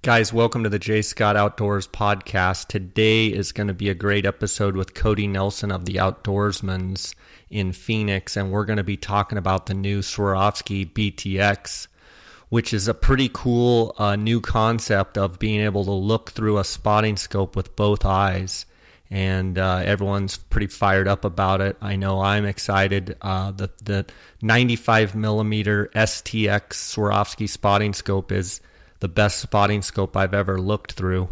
Guys, welcome to the J. Scott Outdoors podcast. Today is going to be a great episode with Cody Nelson of the Outdoorsmans in Phoenix, and we're going to be talking about the new Swarovski BTX, which is a pretty cool new concept of being able to look through a spotting scope with both eyes. And everyone's pretty fired up about it. I know I'm excited. The 95 millimeter STX Swarovski spotting scope is the best spotting scope I've ever looked through.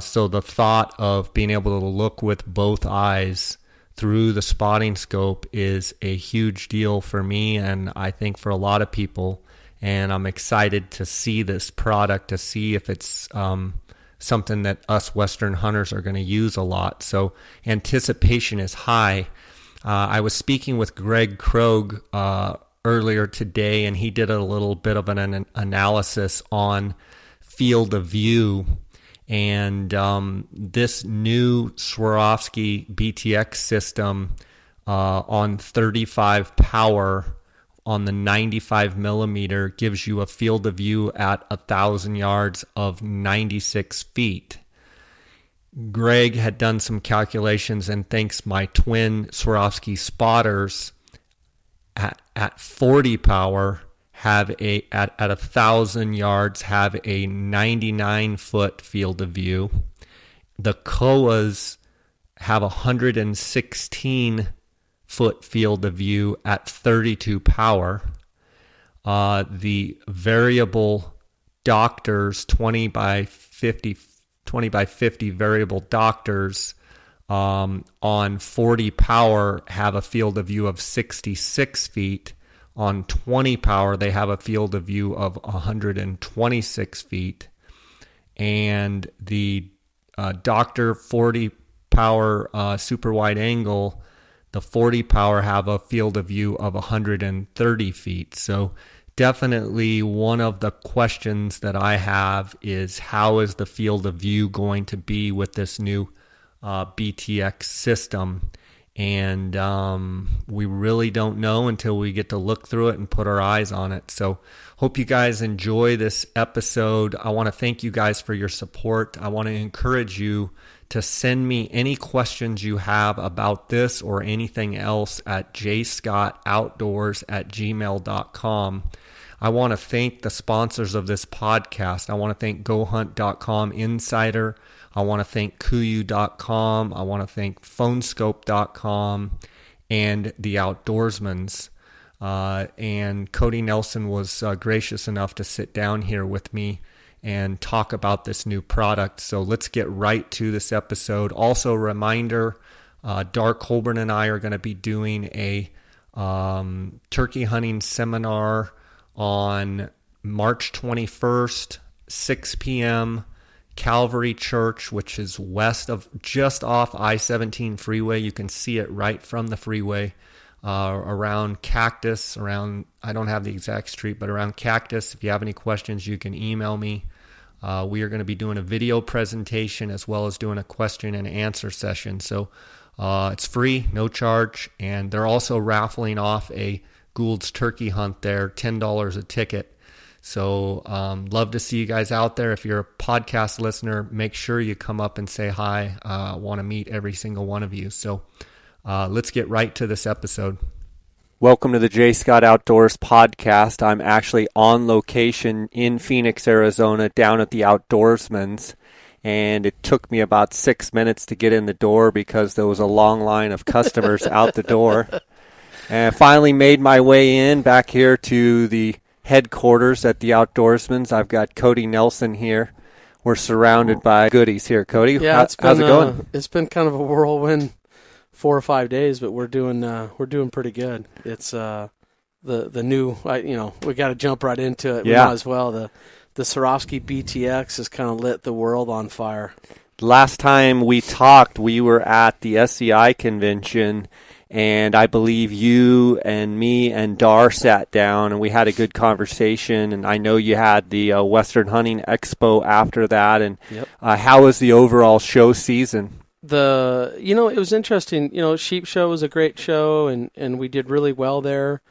So the thought of being able to look with both eyes through the spotting scope is a huge deal for me, and I think for a lot of people. And I'm excited to see this product, to see if it's something that us Western hunters are going to use a lot. So anticipation is high. I was speaking with Greg Krogh earlier today, and he did a little bit of an analysis on field of view. And this new Swarovski BTX system on 35 power on the 95 millimeter gives you a field of view at 1,000 yards of 96 feet. Greg had done some calculations and thinks my twin Swarovski spotters at 40 power have at 1,000 yards have a 99 foot field of view. The Koas have 116 foot field of view at 32 power. The variable doctors, 20 by 50 variable doctors on 40 power have a field of view of 66 feet. On 20 power, they have a field of view of 126 feet. And the Doctor 40 power super wide angle, the 40 power have a field of view of 130 feet. So definitely one of the questions that I have is, how is the field of view going to be with this new BTX system? And we really don't know until we get to look through it and put our eyes on it. So hope you guys enjoy this episode. I want to thank you guys for your support. I want to encourage you to send me any questions you have about this or anything else at jscottoutdoors@gmail.com. I want to thank the sponsors of this podcast. I want to thank GoHunt.com Insider. I want to thank Kuiu.com. I want to thank Phonescope.com and the Outdoorsmans. And Cody Nelson was gracious enough to sit down here with me and talk about this new product. So let's get right to this episode. Also, a reminder, Dark Holborn and I are going to be doing a turkey hunting seminar on March 21st, 6 p.m., Calvary Church, which is west of, just off I-17 freeway. You can see it right from the freeway, around Cactus, I don't have the exact street, but around Cactus. If you have any questions, you can email me. We are going to be doing a video presentation as well as doing a question and answer session. So it's free, no charge, and they're also raffling off a Gould's turkey hunt there, $10 a ticket. So love to see you guys out there. If you're a podcast listener, make sure you come up and say hi. I want to meet every single one of you. So let's get right to this episode. Welcome to the J. Scott Outdoors podcast. I'm actually on location in Phoenix, Arizona, down at the Outdoorsmans. And it took me about 6 minutes to get in the door because there was a long line of customers out the door. And I finally made my way in back here to the headquarters at the Outdoorsmans. I've got Cody Nelson here. We're surrounded by goodies here. Cody, yeah, how's it going? It's been kind of a whirlwind 4 or 5 days, but we're doing pretty good. It's the new, we got to jump right into it. Yeah. We might as well. The Swarovski BTX has kind of lit the world on fire. Last time we talked, we were at the SCI convention, and I believe you and me and Dar sat down and we had a good conversation. And I know you had the Western Hunting Expo after that. And yep. How was the overall show season? It was interesting. Sheep Show was a great show, and we did really well there.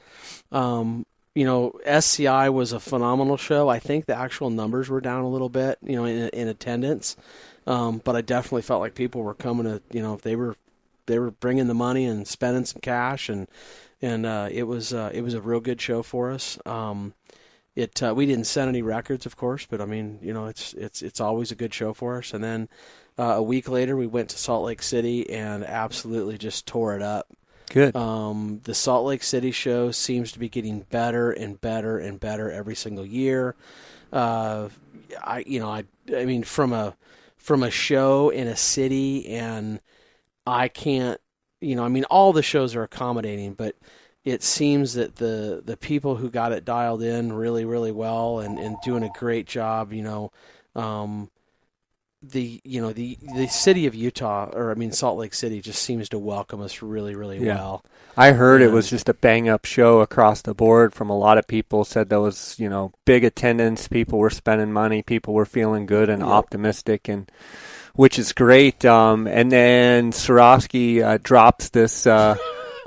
SCI was a phenomenal show. I think the actual numbers were down a little bit, in attendance. But I definitely felt like people were coming to, they were bringing the money and spending some cash, and it was a real good show for us. We didn't set any records, of course, but I mean, it's always a good show for us. And then a week later, we went to Salt Lake City and absolutely just tore it up. Good. The Salt Lake City show seems to be getting better and better and better every single year. I mean, from a show in a city, and I can't, all the shows are accommodating, but it seems that the people who got it dialed in really, really well and doing a great job, the city of Utah, Salt Lake City, just seems to welcome us really, really well. I heard it was just a bang-up show across the board from a lot of people. Said there was, big attendance. People were spending money. People were feeling good and optimistic, and which is great. And then Swarovski drops this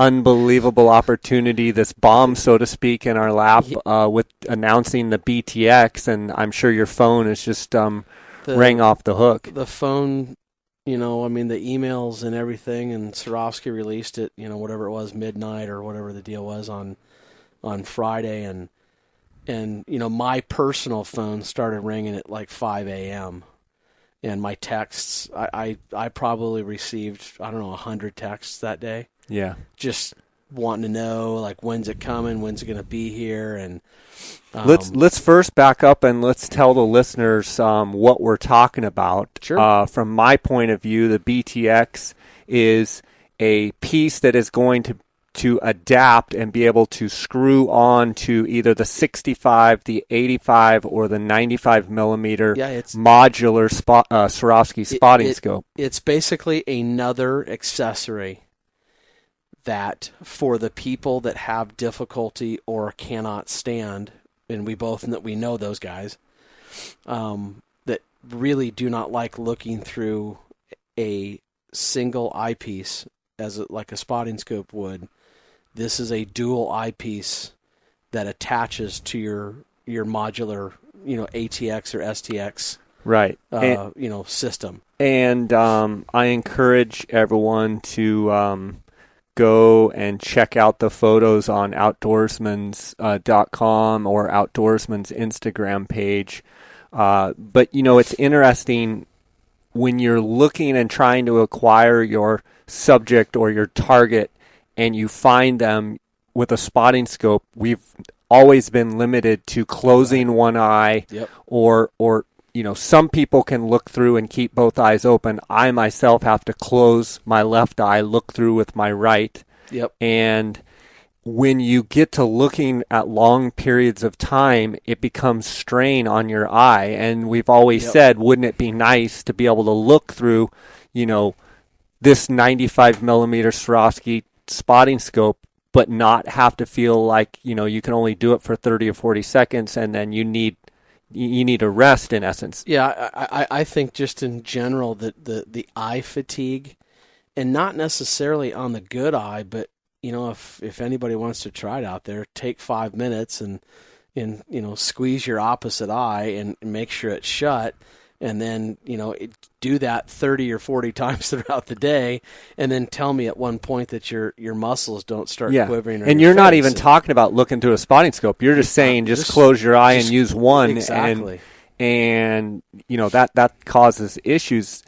unbelievable opportunity, this bomb, so to speak, in our lap with announcing the BTX, and I'm sure your phone is just rang off the hook. The phone, the emails and everything, and Swarovski released it, whatever it was, midnight or whatever the deal was on Friday, and my personal phone started ringing at like 5 a.m. and my texts, I probably received, 100 texts that day. Yeah. Just wanting to know, like, when's it coming? When's it going to be here? And let's first back up and let's tell the listeners what we're talking about. Sure. From my point of view, the BTX is a piece that is going to adapt and be able to screw on to either the 65, the 85, or the 95 millimeter modular Swarovski spotting scope. It's basically another accessory that for the people that have difficulty or cannot stand, and we know those guys, that really do not like looking through a single eyepiece like a spotting scope would. This is a dual eyepiece that attaches to your modular, ATX or STX, right? System. And I encourage everyone to go and check out the photos on outdoorsmans.com or Outdoorsman's Instagram page. But it's interesting when you're looking and trying to acquire your subject or your target, and you find them with a spotting scope. We've always been limited to closing one eye, or some people can look through and keep both eyes open. I myself have to close my left eye, look through with my right. Yep. And when you get to looking at long periods of time, it becomes strain on your eye. And we've always said, wouldn't it be nice to be able to look through, this 95 millimeter Swarovski spotting scope, but not have to feel like, you can only do it for 30 or 40 seconds and then you need a rest, in essence. Yeah, I think just in general that the eye fatigue, and not necessarily on the good eye, but if anybody wants to try it out there, take 5 minutes and squeeze your opposite eye and make sure it's shut, and then do that 30 or 40 times throughout the day, and then tell me at one point that your muscles don't start quivering. And you're not even talking about looking through a spotting scope. You're just saying just close your eye and use one. Exactly. And that causes issues.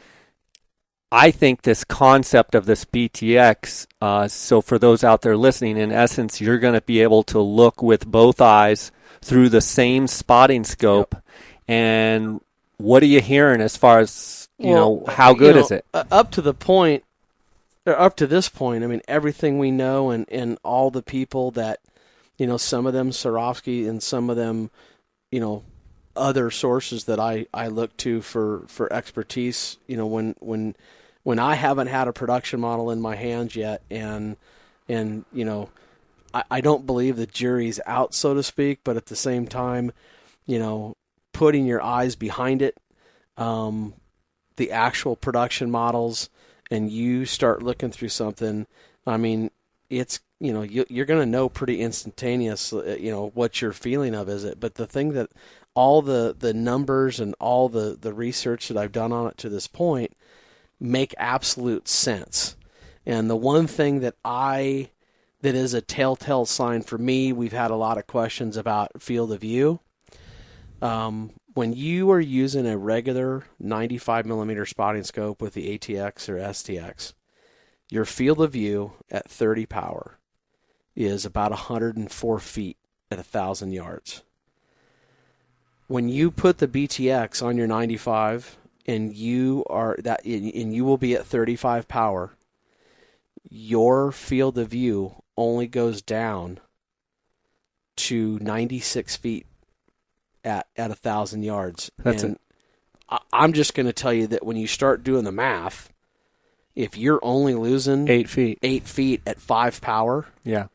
I think this concept of this BTX, so for those out there listening, in essence, you're going to be able to look with both eyes through the same spotting scope. And what are you hearing as far as, how good is it? Up to this point, everything we know and all the people that, some of them Swarovski and some of them, other sources that I look to for expertise, when I haven't had a production model in my hands yet, and I don't believe the jury's out, so to speak, but at the same time, putting your eyes behind it, the actual production models, and you start looking through something, it's you're going to know pretty instantaneous, what your feeling of is it. But the thing that all the numbers and all the research that I've done on it to this point make absolute sense. And the one thing that is a telltale sign for me, we've had a lot of questions about field of view. When you are using a regular 95 millimeter spotting scope with the ATX or STX, your field of view at 30 power is about 104 feet at 1,000 yards. When you put the BTX on your 95 and you will be at 35 power, your field of view only goes down to 96 feet at 1,000 yards. I'm just going to tell you that when you start doing the math, if you're only losing 8 feet at 5 power, yeah.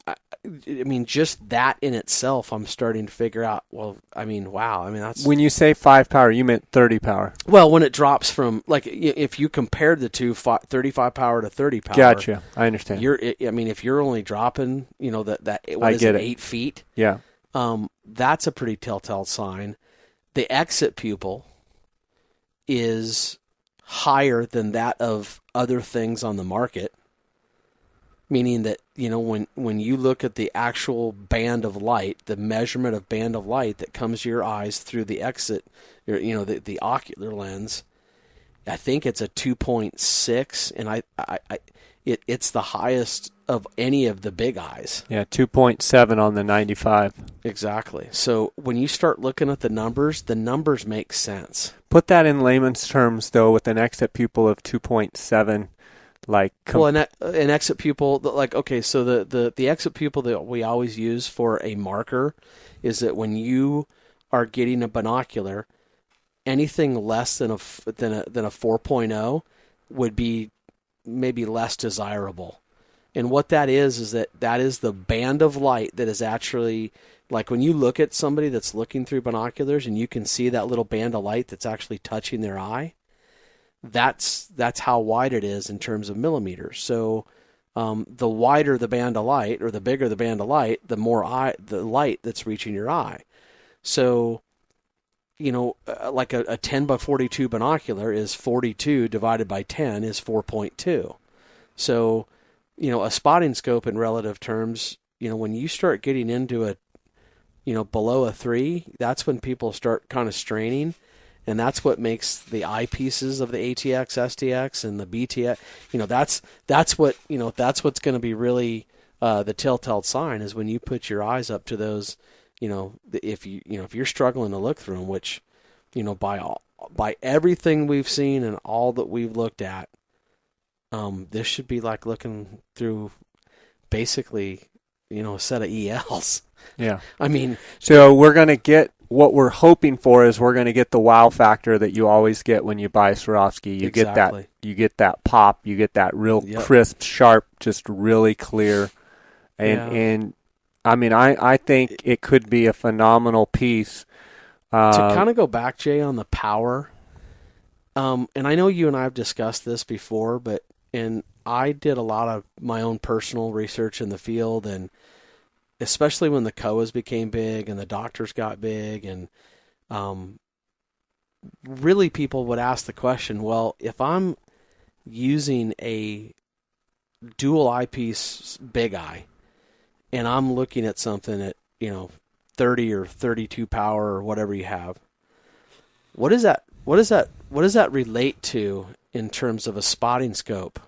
I mean, just that in itself, I'm starting to figure out, wow. I mean, that's... When you say 5 power, you meant 30 power. Well, when it drops from, like, if you compared the two, 35 power to 30 power. Gotcha. I understand. If you're only dropping, that what is it, 8 feet? Yeah. That's a pretty telltale sign. The exit pupil is higher than that of other things on the market. Meaning that, when you look at the actual band of light, the measurement of band of light that comes to your eyes through the exit, the ocular lens, I think it's a 2.6, and it's the highest of any of the big eyes. Yeah, 2.7 on the 95. Exactly. So when you start looking at the numbers make sense. Put that in layman's terms, though, with an exit pupil of 2.7. An exit pupil, so the exit pupil that we always use for a marker is that when you are getting a binocular, anything less than a 4.0 would be maybe less desirable. And what that is that is the band of light that is actually, like when you look at somebody that's looking through binoculars and you can see that little band of light that's actually touching their eye. That's how wide it is in terms of millimeters. So the wider the band of light, or the bigger the band of light, the more the light that's reaching your eye. So, like a 10 by 42 binocular is 42 divided by 10 is 4.2. So, a spotting scope in relative terms, when you start getting into below a 3, that's when people start kind of straining. And that's what makes the eyepieces of the ATX, STX, and the BTX. That's what's going to be really the telltale sign is when you put your eyes up to those. If you're struggling to look through them, which, by everything we've seen and all that we've looked at, this should be like looking through basically, a set of ELs. Yeah. I mean, so we're going to get. What we're hoping for is we're going to get the wow factor that you always get when you buy Swarovski. You Exactly. get that pop, you get that real crisp, sharp, just really clear. And I mean, I think it could be a phenomenal piece. To kind of go back, Jay, on the power, and I know you and I have discussed this before, and I did a lot of my own personal research in the field, and especially when the COAs became big and the doctors got big, and really people would ask the question, well, if I'm using a dual eyepiece big eye and I'm looking at something at 30 or 32 power or whatever you have, what does that relate to in terms of a spotting scope?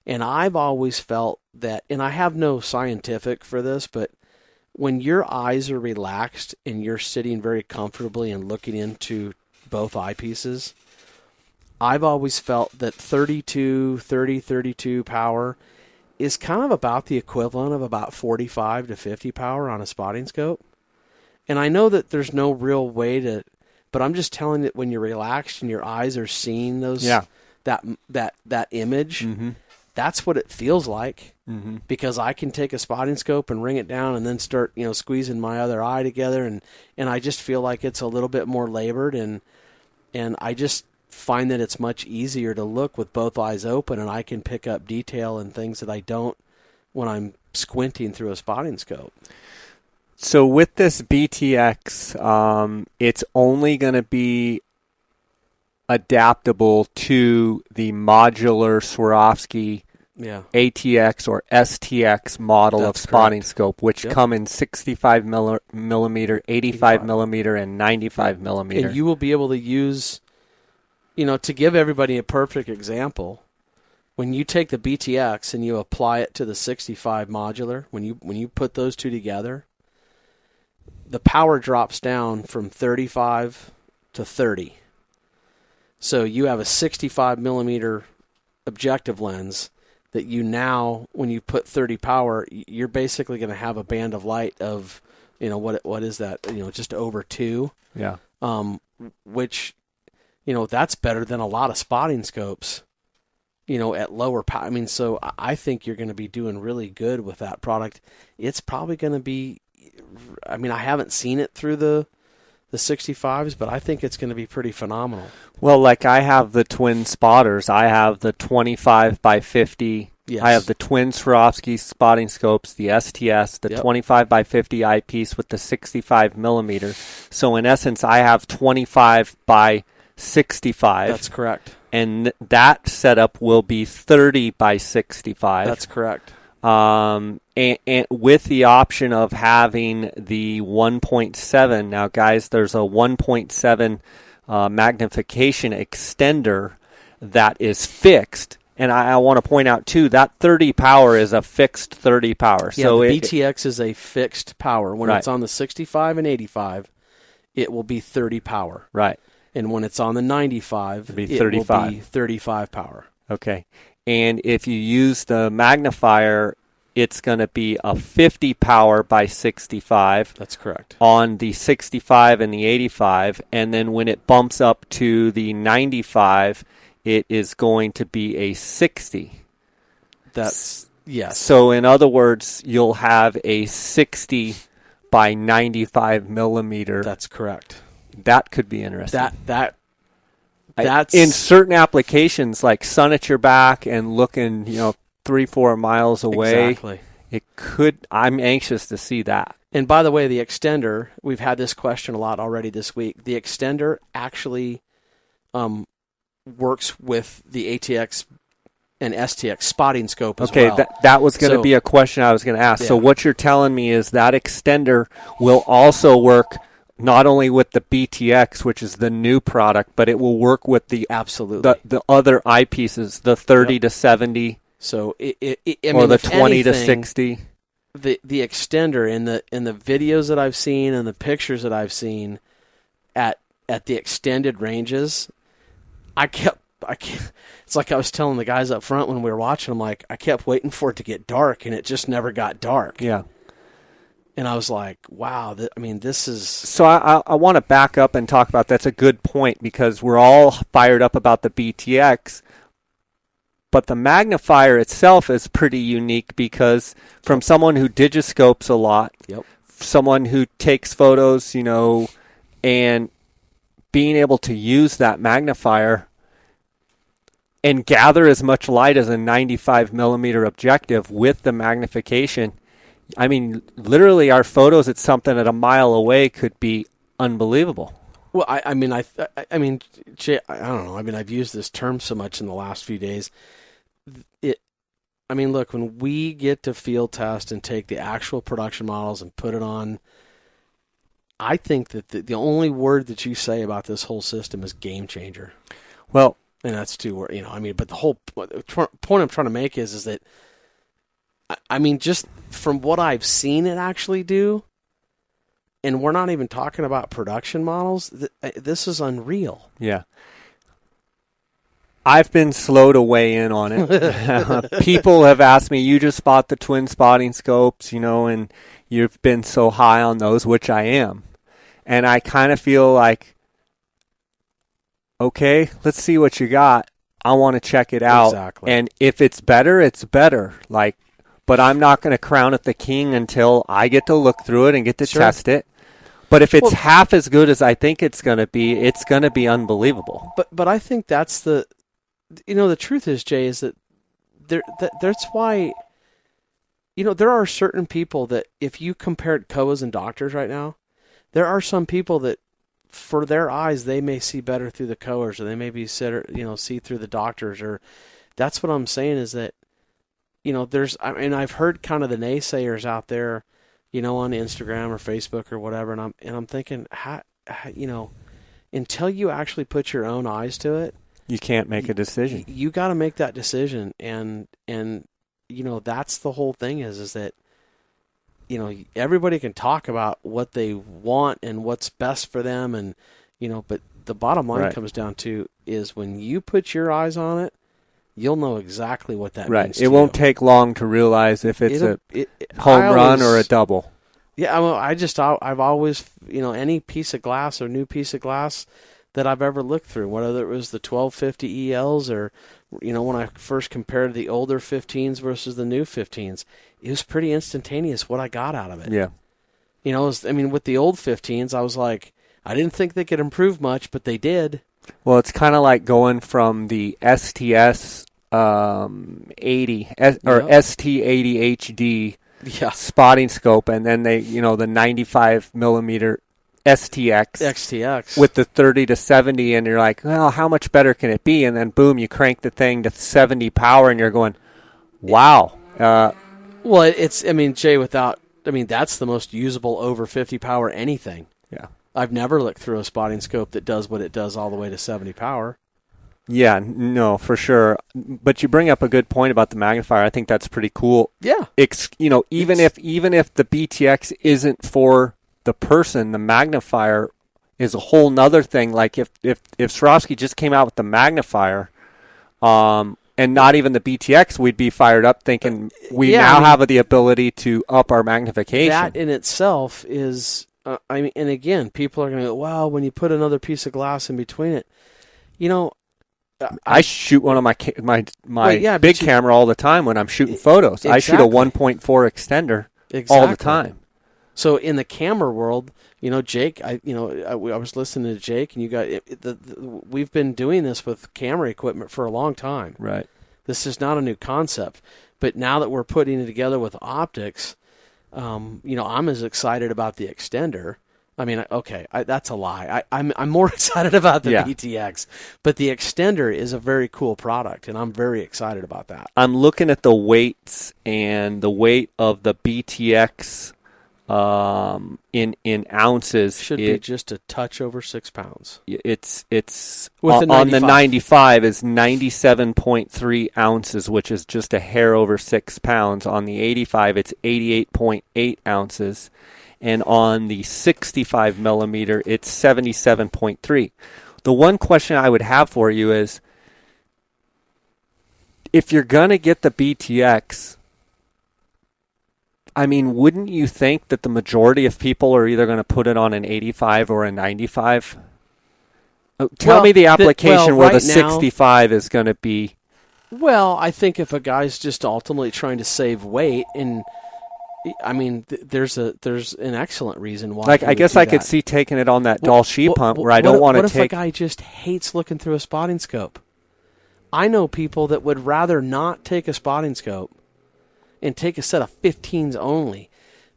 And I've always felt that, and I have no scientific for this, but when your eyes are relaxed and you're sitting very comfortably and looking into both eyepieces, I've always felt that 32 power is kind of about the equivalent of about 45 to 50 power on a spotting scope. And I know that there's no real way to, but I'm just telling you that when you're relaxed and your eyes are seeing those, that image, mm-hmm. That's what it feels like, mm-hmm. because I can take a spotting scope and ring it down and then start, squeezing my other eye together. And I just feel like it's a little bit more labored. And I just find that it's much easier to look with both eyes open, and I can pick up detail and things that I don't when I'm squinting through a spotting scope. So with this BTX, it's only going to be adaptable to the modular Swarovski ATX or STX model of spotting scope, which come in 65 millimeter, 85 millimeter, and 95 millimeter. And you will be able to use, to give everybody a perfect example, when you take the BTX and you apply it to the 65 modular, when you put those two together, the power drops down from 35 to 30. So you have a 65 millimeter objective lens that you now, when you put 30 power, you're basically going to have a band of light of, what is that? Just over 2. Yeah. Which, that's better than a lot of spotting scopes, at lower power. I mean, so I think you're going to be doing really good with that product. It's probably going to be, I haven't seen it through the 65s, but I think it's going to be pretty phenomenal. Well, like I have the twin spotters. I have the 25 by 50. Yes. I have the twin Swarovski spotting scopes, the STS, the 25 by 50 eyepiece with the 65 millimeter. So in essence, I have 25 by 65. That's correct. And that setup will be 30 by 65. That's correct. And with the option of having the 1.7. Now, guys, there's a 1.7 magnification extender that is fixed. And I want to point out, too, that 30 power is a fixed 30 power. Yeah, so the BTX is a fixed power. When it's on the 65 and 85, it will be 30 power. Right. And when it's on the 95, it will be 35 power. Okay. And if you use the magnifier, it's going to be a 50 power by 65. That's correct. On the 65 and the 85. And then when it bumps up to the 95, it is going to be a 60. That's, yes. So in other words, you'll have a 60 by 95 millimeter. That's correct. That could be interesting. That's in certain applications, like sun at your back and looking, 3-4 miles away. Exactly. It could. I'm anxious to see that. And by the way, the extender, we've had this question a lot already this week. The extender actually works with the ATX and STX spotting scope as well. Okay, that was going to be a question I was going to ask. Yeah. So what you're telling me is that extender will also work not only with the BTX, which is the new product, but it will work with the other eyepieces, the 30 to 70. So or the 20 to 60. The extender in the videos that I've seen and the pictures that I've seen at the extended ranges, it's like I was telling the guys up front when we were watching. I'm like, I kept waiting for it to get dark, and it just never got dark. Yeah. And I was like, wow, this is... So I want to back up and talk about that's a good point, because we're all fired up about the BTX, but the magnifier itself is pretty unique because from someone who digiscopes a lot, someone who takes photos, and being able to use that magnifier and gather as much light as a 95 millimeter objective with the magnification. I mean, literally our photos at something at a mile away could be unbelievable. Well, I Jay, I don't know. I've used this term so much in the last few days. Look, when we get to field test and take the actual production models and put it on, I think that the only word that you say about this whole system is game changer. Well, and that's two words, but the whole point I'm trying to make is that, just from what I've seen it actually do, and we're not even talking about production models, this is unreal. Yeah. I've been slow to weigh in on it. People have asked me, you just bought the twin spotting scopes, and you've been so high on those, which I am. And I kind of feel like, okay, let's see what you got. I want to check it out. Exactly. And if it's better, it's better. But I'm not going to crown it the king until I get to look through it and get to test it. But if it's half as good as I think it's going to be unbelievable. But I think that's the truth is, Jay, is that that's why, there are certain people that if you compared COAs and doctors right now, there are some people that for their eyes, they may see better through the COAs, or they may be see through the doctors, or that's what I'm saying is that, I've heard kind of the naysayers out there, on Instagram or Facebook or whatever, and I'm thinking, how, until you actually put your own eyes to it, you can't make a decision. You got to make that decision, and that's the whole thing is that, everybody can talk about what they want and what's best for them, and but the bottom line comes down to is when you put your eyes on it, you'll know exactly what that means. It won't take long to realize if it's a home run or a double. Yeah, I've always, any piece of glass or new piece of glass that I've ever looked through, whether it was the 1250 ELs or, when I first compared the older 15s versus the new 15s, it was pretty instantaneous what I got out of it. Yeah. With the old 15s, I was like, I didn't think they could improve much, but they did. Well, it's kind of like going from the STS 80 or ST80 HD spotting scope, and then the 95 millimeter XTX with the 30 to 70, and you're like, well, how much better can it be? And then boom, you crank the thing to 70 power, and you're going, wow. Well, Jay, that's the most usable over 50 power anything. Yeah. I've never looked through a spotting scope that does what it does all the way to 70 power. Yeah, no, for sure. But you bring up a good point about the magnifier. I think that's pretty cool. Yeah. Even if the BTX isn't for the person, the magnifier is a whole nother thing. Like if Swarovski just came out with the magnifier, and not even the BTX, we'd be fired up thinking now have the ability to up our magnification. That in itself is, and again, people are going to go, well, when you put another piece of glass in between it, I shoot one of my big camera all the time when I'm shooting photos. Exactly. I shoot a 1.4 extender all the time. So in the camera world, Jake, I was listening to Jake, and we've been doing this with camera equipment for a long time. Right. This is not a new concept, but now that we're putting it together with optics, I'm as excited about the extender. That's a lie. I'm more excited about the BTX, but the extender is a very cool product, and I'm very excited about that. I'm looking at the weights, and the weight of the BTX in ounces should be just a touch over 6 pounds. It's on the 95 is 97.3 ounces, which is just a hair over 6 pounds. On the 85, it's 88.8 ounces. And on the 65 millimeter, it's 77.3. The one question I would have for you is, if you're going to get the BTX, wouldn't you think that the majority of people are either going to put it on an 85 or a 95? Tell me the application where the 65 is going to be. Well, I think if a guy's just ultimately trying to save weight, and there's an excellent reason why. I guess I could see taking it on that Dahl sheet pump where I don't want to take. What if a guy just hates looking through a spotting scope? I know people that would rather not take a spotting scope and take a set of 15s only.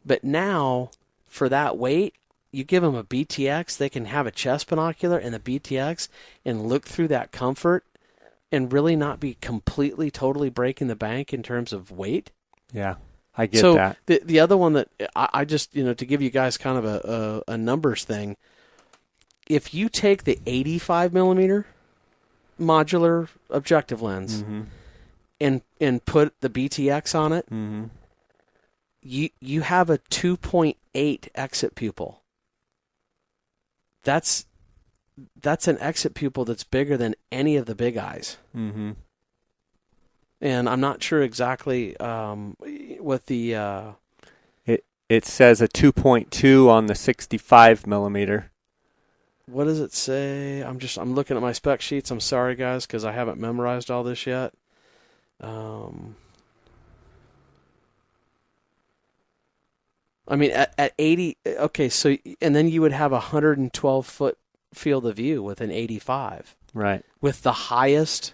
But now, for that weight, you give them a BTX, they can have a chest binocular and the BTX and look through that comfort and really not be completely, totally breaking the bank in terms of weight. Yeah. I get that. The other one that I just, to give you guys kind of a numbers thing, if you take the 85 millimeter modular objective lens and put the BTX on it, you have a 2.8 exit pupil. That's an exit pupil that's bigger than any of the big eyes. Mm-hmm. And I'm not sure exactly what the... It says a 2.2 on the 65 millimeter. What does it say? I'm looking at my spec sheets. I'm sorry, guys, because I haven't memorized all this yet. I mean, at 80, okay, so, and then you would have a 112-foot field of view with an 85. Right. With the highest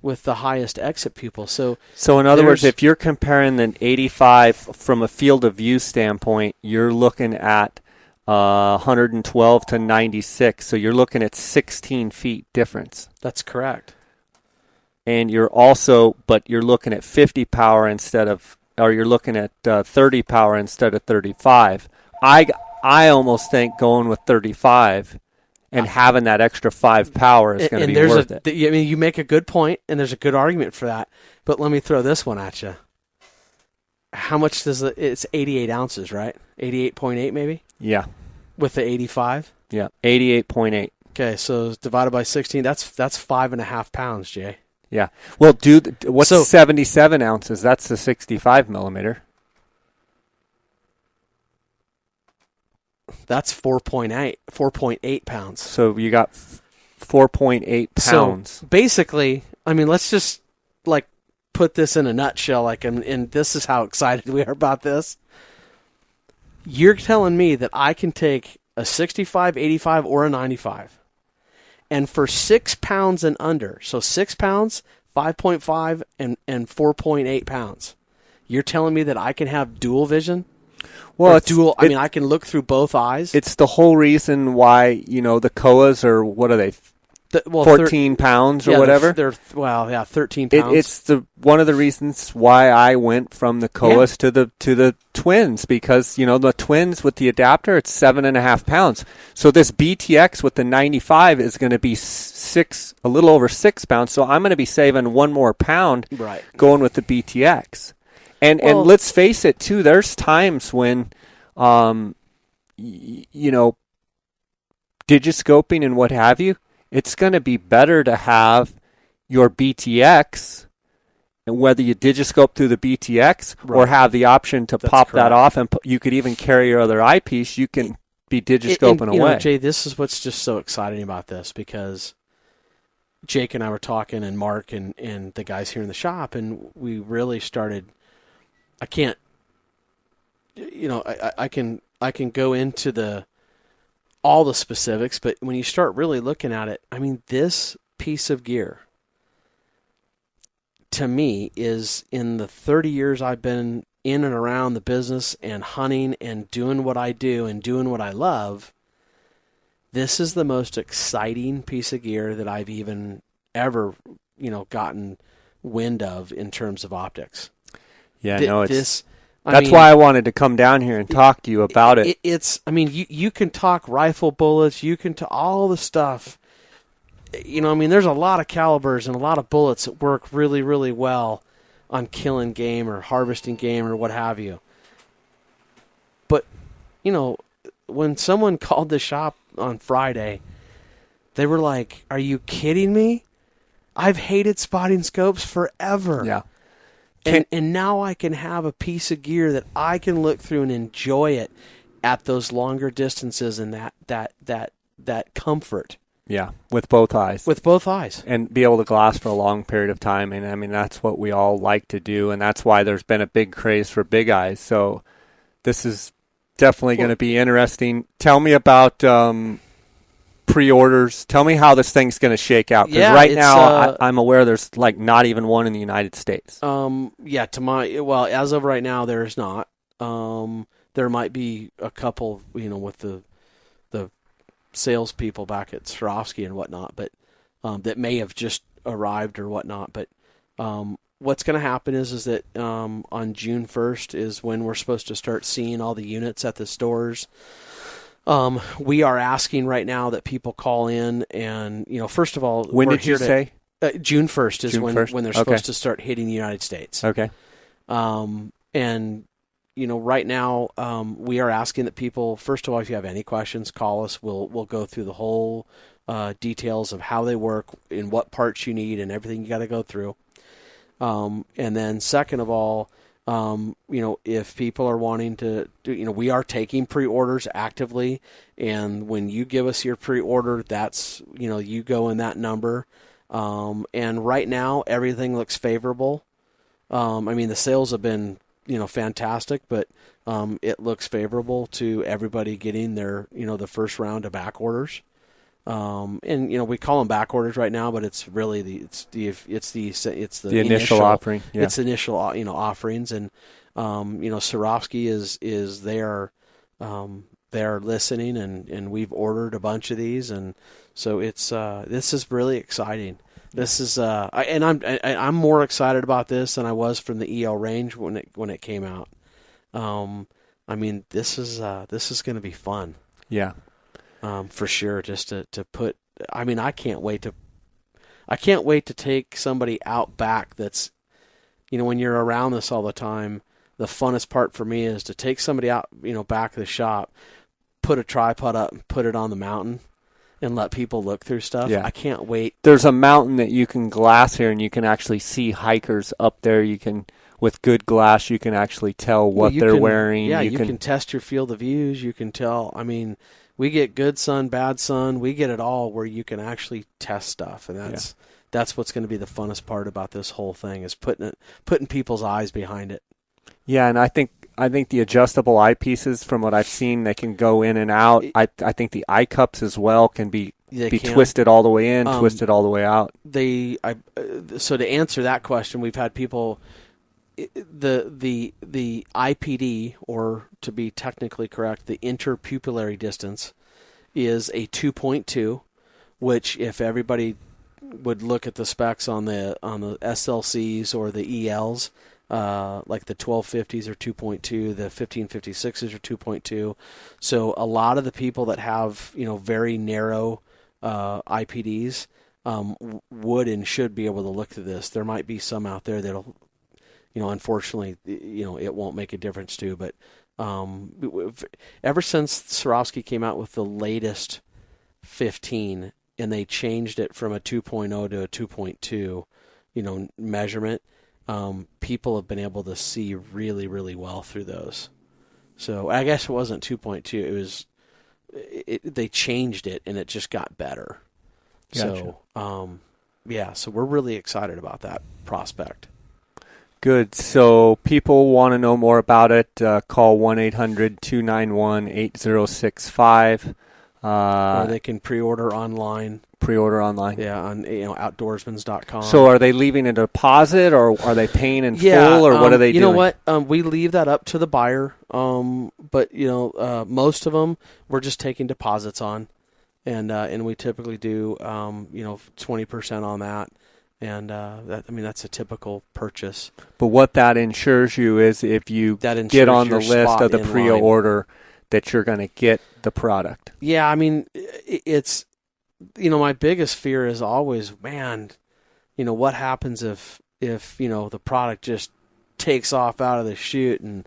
exit pupil. So in other words, if you're comparing an 85 from a field of view standpoint, you're looking at 112 to 96. So you're looking at 16 feet difference. That's correct. And you're looking at 50 power you're looking at 30 power instead of 35. I almost think going with 35 and having that extra 5 power is going to be worth it. I mean, you make a good point, and there's a good argument for that. But let me throw this one at you. How much it's 88 ounces, right? 88.8 maybe? Yeah. With the 85? Yeah, 88.8. Okay, so divided by 16, that's 5.5 pounds, Jay. Yeah. Well, what's 77 ounces? That's the 65 millimeter. That's 4.8 pounds. So you got 4.8 pounds. So basically, I mean, let's just put this in a nutshell. And this is how excited we are about this. You're telling me that I can take a 65, 85, or a 95, and for 6 pounds and under, so 6 pounds, 5.5, and 4.8 pounds, you're telling me that I can have dual vision? Well, I can look through both eyes. It's the whole reason why, the Koas are, what are they, 14 pounds or whatever? They're 13 pounds. It's one of the reasons why I went from the Koas to the twins, because, the twins with the adapter, it's 7.5 pounds. So this BTX with the 95 is going to be a little over 6 pounds. So I'm going to be saving 1 more pound going with the BTX. And let's face it, too, there's times when, digiscoping and what have you, it's going to be better to have your BTX, and whether you digiscope through the BTX or have the option to pop that off, and you could even carry your other eyepiece, you can be digiscoping away. Jay, this is what's just so exciting about this, because Jake and I were talking, and Mark and the guys here in the shop, and we really started. I can't, I can go into all the specifics, but when you start really looking at it, I mean, this piece of gear, to me, is, in the 30 years I've been in and around the business and hunting and doing what I do and doing what I love, this is the most exciting piece of gear that I've even ever, gotten wind of in terms of optics. Yeah, that's why I wanted to come down here and talk to you about it. You can talk rifle bullets, you can talk all the stuff. There's a lot of calibers and a lot of bullets that work really, really well on killing game or harvesting game or what have you. But, when someone called the shop on Friday, they were like, "Are you kidding me? I've hated spotting scopes forever." Yeah. And now I can have a piece of gear that I can look through and enjoy it at those longer distances, and that comfort. Yeah, with both eyes. With both eyes. And be able to glass for a long period of time. And, I mean, that's what we all like to do, and that's why there's been a big craze for big eyes. So this is definitely going to be interesting. Tell me about pre-orders. Tell me how this thing's going to shake out. Because now I'm aware there's not even one in the United States. As of right now, there's not. There might be a couple, with the salespeople back at Swarovski and whatnot, but that may have just arrived or whatnot. But what's going to happen is that on June 1st is when we're supposed to start seeing all the units at the stores. We are asking right now that people call in, and first of all, when did you say? June 1st is when they're supposed to start hitting the United States. Okay. And right now, we are asking that people, first of all, if you have any questions, call us. We'll go through the whole details of how they work, in what parts you need, and everything you got to go through. And then second of all, if people are wanting to do, we are taking pre-orders actively, and when you give us your pre-order, that's, you go in that number. And right now everything looks favorable. The sales have been, fantastic, but it looks favorable to everybody getting their, the first round of back orders. And we call them back orders right now, but it's really the initial offering. Yeah. It's initial, offerings, and Swarovski is they're listening, and we've ordered a bunch of these, and so it's this is really exciting. This is I'm more excited about this than I was from the EL range when it came out. This is going to be fun. Yeah. For sure. Just to put, I can't wait to take somebody out back that's, when you're around this all the time, the funnest part for me is to take somebody out, back of the shop, put a tripod up and put it on the mountain and let people look through stuff. Yeah. I can't wait. There's a mountain that you can glass here, and you can actually see hikers up there. You can, with good glass, you can actually tell what they're wearing. Yeah, you can test your field of views. You can tell. We get good sun, bad sun. We get it all where you can actually test stuff, and that's what's going to be the funnest part about this whole thing, is putting people's eyes behind it. Yeah, and I think the adjustable eyepieces, from what I've seen, they can go in and out. I think the eye cups as well can be twisted all the way in, twisted all the way out. So to answer that question, we've had people, the IPD, or to be technically correct, the interpupillary distance, is a 2.2, which if everybody would look at the specs on the SLCs or the ELs, like the 1250s are 2.2, the 1556s are 2.2. So a lot of the people that have, very narrow IPDs would and should be able to look through this. There might be some out there that'll, unfortunately, it won't make a difference to. But ever since Swarovski came out with the latest 15, and they changed it from a 2.0 to a 2.2, measurement, people have been able to see really, really well through those. So I guess it wasn't 2.2. It was, they changed it, and it just got better. Gotcha. So, so we're really excited about that prospect. Good. So people want to know more about it, call 1-800-291-8065. Or they can pre-order online. Yeah, on outdoorsmans.com. So are they leaving a deposit, or are they paying in full, or what are they doing? You know what? We leave that up to the buyer. But most of them we're just taking deposits on, and we typically do 20% on that. And that's a typical purchase. But what that ensures you is, if you get on the list of the pre-order, that you're going to get the product. Yeah, it's, my biggest fear is always, man, what happens if the product just takes off out of the chute and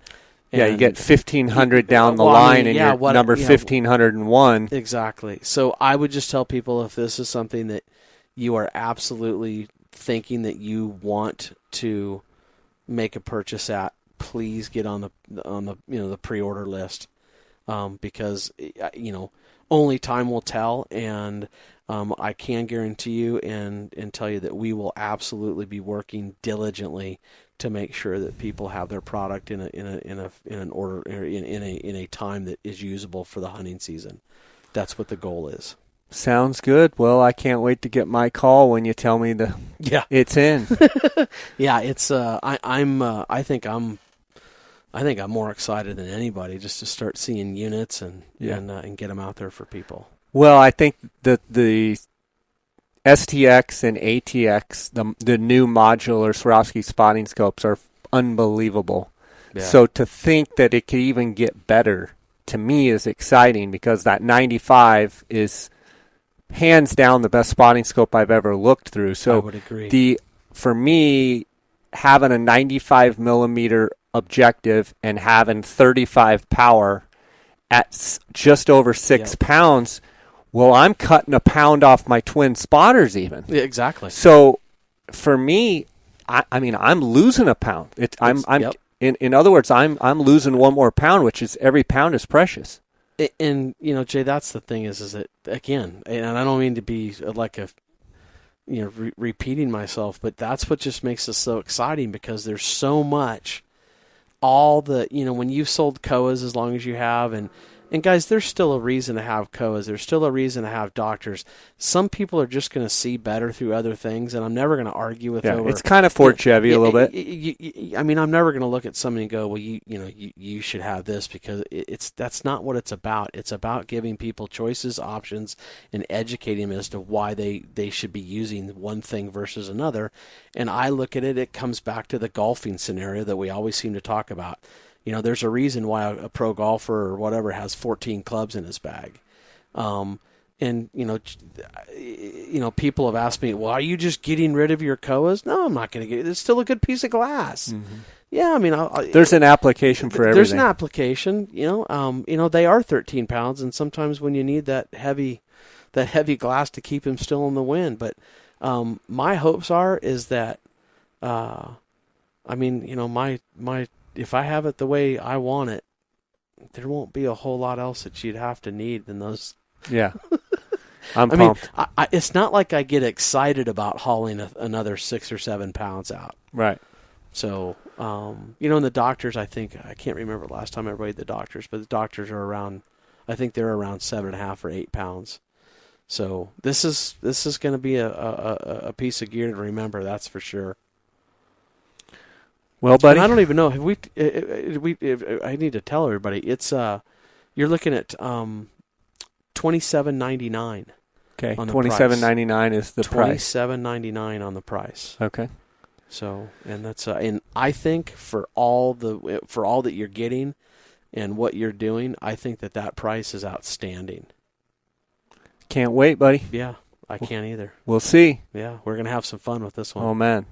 you get 1,500 down the line, and you're number 1,501. Exactly. So I would just tell people, if this is something that you are absolutely thinking that you want to make a purchase at, please get on the pre-order list, because only time will tell, and I can guarantee you and tell you that we will absolutely be working diligently to make sure that people have their product in an order, in a time that is usable for the hunting season. That's what the goal is. Sounds good. Well, I can't wait to get my call when you tell me it's in. Yeah, it's I think I'm more excited than anybody just to start seeing units and get them out there for people. Well, I think that the STX and ATX, the new modular Swarovski spotting scopes, are unbelievable. Yeah. So to think that it could even get better, to me, is exciting, because that 95 is hands down the best spotting scope I've ever looked through. So I would agree. For me, having a 95 millimeter objective and having 35 power at just over 6 pounds, well, I'm cutting a pound off my twin spotters even. Yeah, exactly. So for me, I'm losing a pound. In other words, I'm losing one more pound, which is, every pound is precious. And Jay, that's the thing is that, again, and I don't mean to be like repeating myself, but that's what just makes us so exciting, because there's so much all the, when you've sold COAs as long as you have, and guys, there's still a reason to have COAs. There's still a reason to have doctors. Some people are just going to see better through other things, and I'm never going to argue with over. It's kind of Ford Chevy a little bit. I mean, I'm never going to look at somebody and go, well, you should have this, because that's not what it's about. It's about giving people choices, options, and educating them as to why they should be using one thing versus another. And I look at it, it comes back to the golfing scenario that we always seem to talk about. There's a reason why a pro golfer or whatever has 14 clubs in his bag. And people have asked me, well, are you just getting rid of your COAs? No, I'm not going to get it. It's still a good piece of glass. Mm-hmm. Yeah, I mean, there's an application for everything. There's an application, they are 13 pounds, and sometimes when you need that heavy glass to keep him still in the wind. But my hopes is that, my if I have it the way I want it, there won't be a whole lot else that you'd have to need than those. Yeah. I'm pumped. It's not like I get excited about hauling another 6 or 7 pounds out. Right. So, in the doctors, I can't remember last time I weighed the doctors, but the doctors are around, I think they're around 7.5 or 8 pounds. So this is going to be a piece of gear to remember. That's for sure. Well, buddy, and I don't even know. I need to tell everybody. It's you're looking at $27.99. Okay, $27.99 is the price. $27.99 on the price. Okay. So, and that's and I think for all that you're getting and what you're doing, I think that price is outstanding. Can't wait, buddy. Yeah, I can't either. We'll see. Yeah, we're gonna have some fun with this one. Oh man.